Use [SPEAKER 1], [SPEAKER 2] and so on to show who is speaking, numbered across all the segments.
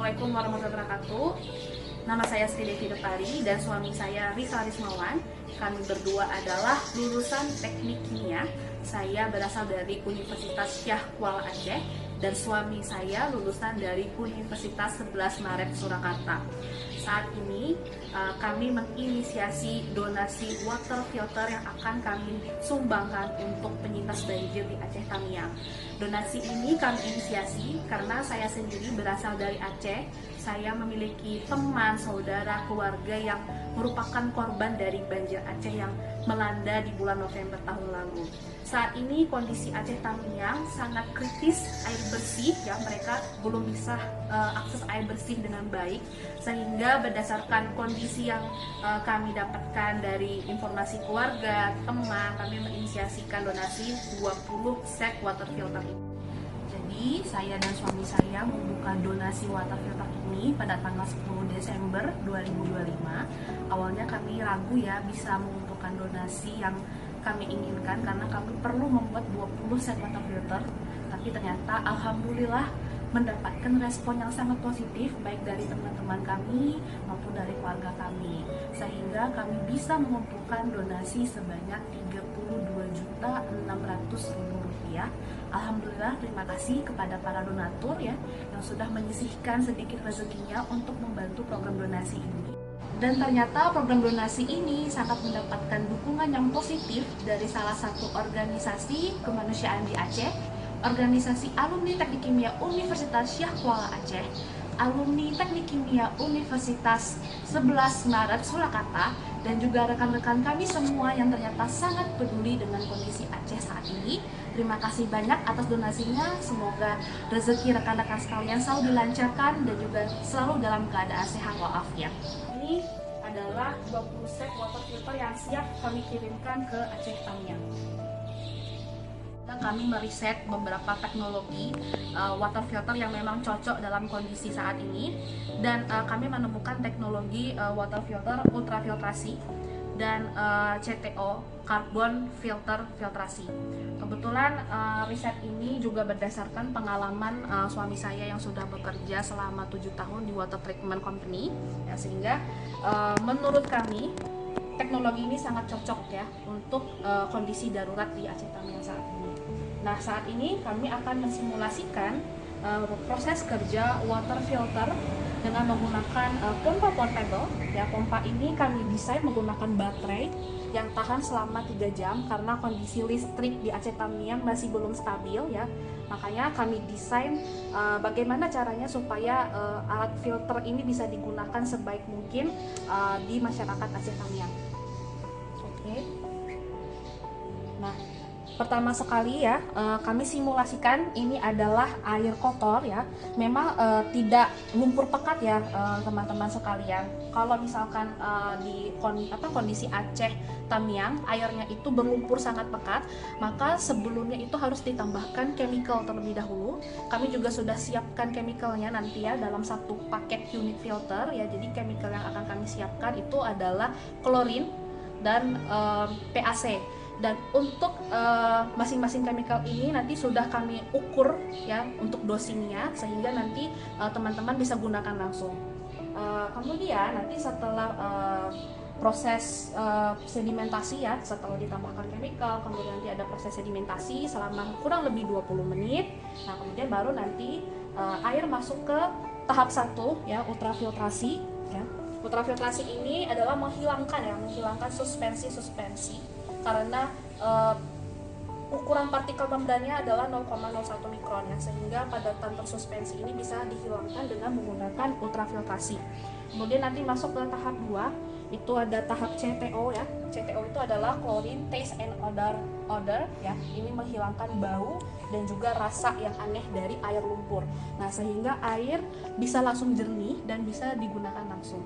[SPEAKER 1] Assalamualaikum warahmatullahi wabarakatuh. Nama saya Sri Devi Depari dan suami saya Risa Rismawan. Kami berdua adalah lulusan teknik kimia. Saya berasal dari Universitas Syah Kuala Aceh dan suami saya lulusan dari Universitas 11 Maret Surakarta. Saat ini kami menginisiasi donasi water filter yang akan kami sumbangkan untuk penyintas banjir di Aceh Tamiang. Donasi ini kami inisiasi karena saya sendiri berasal dari Aceh. Saya memiliki teman, saudara, keluarga yang merupakan korban dari banjir Aceh yang melanda di bulan November tahun lalu. Saat ini kondisi Aceh Tamiang sangat kritis air bersih, ya mereka belum bisa akses air bersih dengan baik, sehingga berdasarkan kondisi yang kami dapatkan dari informasi keluarga, teman, kami menginisiasikan donasi 20 set water filter ini. Jadi saya dan suami saya membuka donasi water filter ini pada tanggal 10 Desember 2025. Awalnya kami ragu ya bisa mengumpulkan donasi yang kami inginkan karena kami perlu membuat 20 set water filter. Tapi ternyata alhamdulillah mendapatkan respon yang sangat positif baik dari teman-teman kami maupun dari keluarga kami, sehingga kami bisa mengumpulkan donasi sebanyak Rp32.600.000. Alhamdulillah, terima kasih kepada para donatur ya yang sudah menyisihkan sedikit rezekinya untuk membantu program donasi ini. Dan ternyata program donasi ini sangat mendapatkan dukungan yang positif dari salah satu organisasi kemanusiaan di Aceh, organisasi alumni Teknik Kimia Universitas Syah Kuala Aceh, alumni Teknik Kimia Universitas 11 Maret Surakarta, dan juga rekan-rekan kami semua yang ternyata sangat peduli dengan kondisi Aceh saat ini. Terima kasih banyak atas donasinya. Semoga rezeki rekan-rekan sekalian selalu dilancarkan dan juga selalu dalam keadaan sehat walafiat. Ini adalah 20 set water filter yang siap kami kirimkan ke Aceh Tamiang. Kami meriset beberapa teknologi water filter yang memang cocok dalam kondisi saat ini, dan kami menemukan teknologi water filter ultrafiltrasi dan CTO carbon filtrasi. Kebetulan riset ini juga berdasarkan pengalaman suami saya yang sudah bekerja selama 7 tahun di water treatment company ya, sehingga menurut kami teknologi ini sangat cocok ya untuk kondisi darurat di Aceh Tamiang saat ini. Nah, saat ini kami akan mensimulasikan proses kerja water filter dengan menggunakan pompa portable. Ya, pompa ini kami desain menggunakan baterai yang tahan selama 3 jam karena kondisi listrik di Aceh Tamiang masih belum stabil ya. Makanya kami desain bagaimana caranya supaya alat filter ini bisa digunakan sebaik mungkin di masyarakat Aceh Tamiang. Oke. Nah, pertama sekali ya, kami simulasikan ini adalah air kotor ya. Memang tidak lumpur pekat ya teman-teman sekalian. Kalau misalkan di kondisi Aceh Tamiang airnya itu berlumpur sangat pekat, maka sebelumnya itu harus ditambahkan chemical terlebih dahulu. Kami juga sudah siapkan chemicalnya nanti ya dalam satu paket unit filter ya. Jadi chemical yang akan kami siapkan itu adalah klorin dan PAC. Dan untuk masing-masing chemical ini nanti sudah kami ukur ya untuk dosingnya, sehingga nanti teman-teman bisa gunakan langsung. Kemudian nanti setelah proses sedimentasi ya, setelah ditambahkan chemical, kemudian nanti ada proses sedimentasi selama kurang lebih 20 menit. Nah, kemudian baru nanti air masuk ke tahap 1 ya, ultrafiltrasi ya. Ultrafiltrasi ini adalah menghilangkan suspensi karena ukuran partikel membrannya adalah 0,01 mikron ya, sehingga padatan tersuspensi ini bisa dihilangkan dengan menggunakan ultrafiltrasi. Kemudian nanti masuk ke tahap 2, itu ada tahap CTO ya. CTO itu adalah chlorine taste and odor ya. Ini menghilangkan bau dan juga rasa yang aneh dari air lumpur. Nah, sehingga air bisa langsung jernih dan bisa digunakan langsung.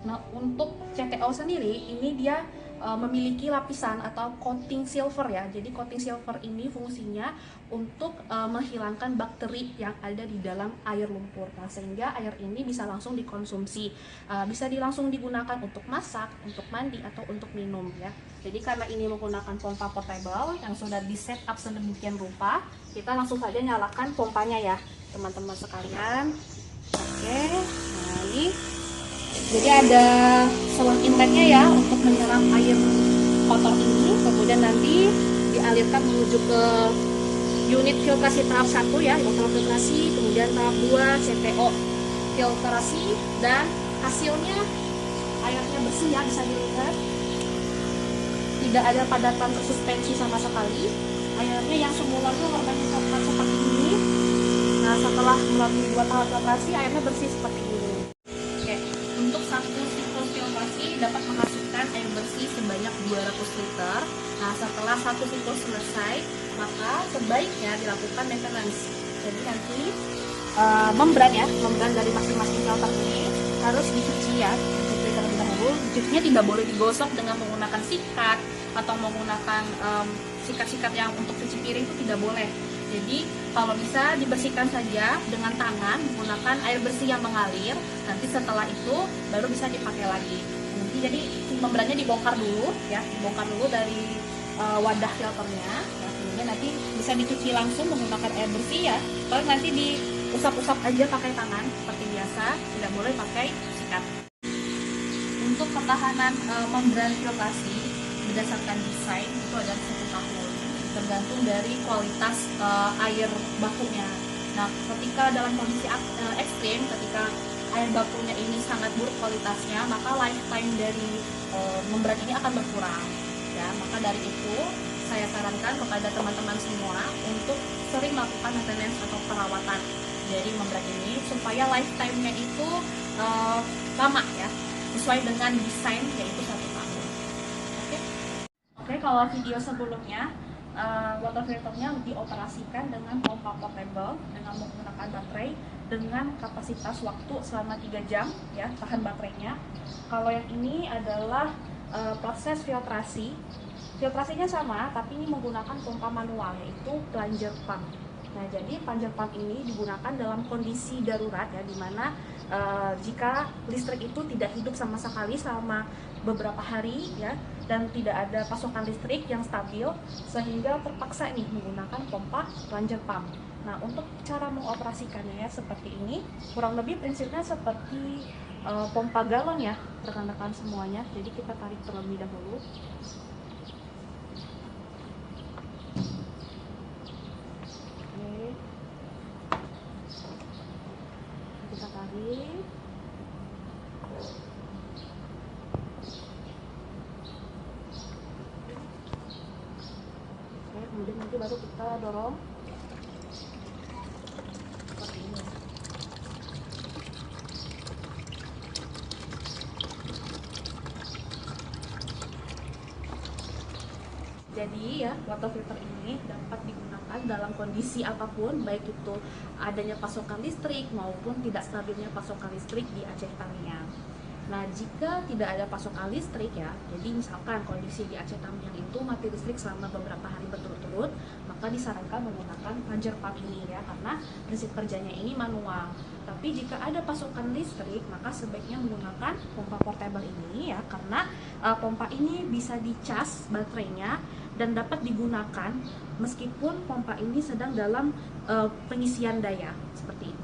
[SPEAKER 1] Nah, untuk CTO sendiri ini dia memiliki lapisan atau coating silver ya. Jadi coating silver ini fungsinya untuk menghilangkan bakteri yang ada di dalam air lumpur. Nah, sehingga air ini bisa langsung dikonsumsi, bisa langsung digunakan untuk masak, untuk mandi atau untuk minum ya. Jadi karena ini menggunakan pompa portable yang sudah di set up sedemikian rupa, kita langsung saja nyalakan pompanya ya teman-teman sekalian. Oke. Jadi ada selang inletnya ya untuk menyerap air kotor ini, kemudian nanti dialirkan menuju ke unit filtrasi tahap 1 ya, ultrafiltrasi, kemudian tahap 2 CTO filtrasi, dan hasilnya airnya bersih ya, bisa dilihat tidak ada padatan suspensi sama sekali. Airnya yang semulanya warnanya coklat seperti ini, nah setelah melalui 2 tahap filtrasi airnya bersih seperti ini. Oke, untuk satu siklus filtrasi dapat menghasilkan air bersih sebanyak 200 liter. Nah setelah satu siklus selesai, maka sebaiknya dilakukan maintenance. Jadi nanti membran ya, membran dari masing-masing filter ini harus dicuci ya, dicuci terlebih dahulu. Cucinya tidak boleh digosok dengan menggunakan sikat atau menggunakan sikat-sikat yang untuk cuci piring, itu tidak boleh. Jadi kalau bisa dibersihkan saja dengan tangan menggunakan air bersih yang mengalir. Nanti setelah itu baru bisa dipakai lagi. Nanti jadi membrannya dibongkar dulu ya, dibongkar dulu dari wadah filternya. Ya, kemudian nanti bisa dicuci langsung menggunakan air bersih ya. Kalau nanti diusap-usap aja pakai tangan seperti biasa, tidak boleh pakai sikat. Untuk ketahanan membran filtrasi berdasarkan desain itu ada 1 tahun, tergantung dari kualitas air bakunya. Nah, ketika dalam kondisi ekstrim, ketika air bakunya ini sangat buruk kualitasnya, maka lifetime dari membran ini akan berkurang. Ya, maka dari itu saya sarankan kepada teman-teman semua untuk sering melakukan maintenance atau perawatan dari membran ini supaya lifetime-nya itu lama ya, sesuai dengan desain yaitu 1 tahun. Oke, kalau video sebelumnya water filternya dioperasikan dengan pompa portable dengan menggunakan baterai dengan kapasitas waktu selama 3 jam ya, tahan baterainya. Kalau yang ini adalah proses filtrasi. Filtrasinya sama, tapi ini menggunakan pompa manual yaitu plunger pump. Nah, jadi plunger pump ini digunakan dalam kondisi darurat ya, dimana jika listrik itu tidak hidup sama sekali selama beberapa hari ya, dan tidak ada pasokan listrik yang stabil, sehingga terpaksa nih menggunakan pompa plunger pump. Nah, untuk cara mengoperasikannya ya seperti ini, kurang lebih prinsipnya seperti pompa galon ya rekan-rekan semuanya. Jadi kita tarik terlebih dahulu. Kita tarik. Oke, kemudian nanti baru kita dorong seperti ini. Jadi ya, water filter ini dapat digunakan dalam kondisi apapun, baik itu adanya pasokan listrik maupun tidak stabilnya pasokan listrik di Aceh Tamiang. Nah, jika tidak ada pasokan listrik ya, jadi misalkan kondisi di Aceh Tamiang itu mati listrik selama beberapa hari berturut-turut, maka disarankan menggunakan plunger pump ini ya, karena prinsip kerjanya ini manual. Tapi jika ada pasokan listrik, maka sebaiknya menggunakan pompa portable ini ya, karena pompa ini bisa dicas baterainya dan dapat digunakan meskipun pompa ini sedang dalam pengisian daya seperti itu.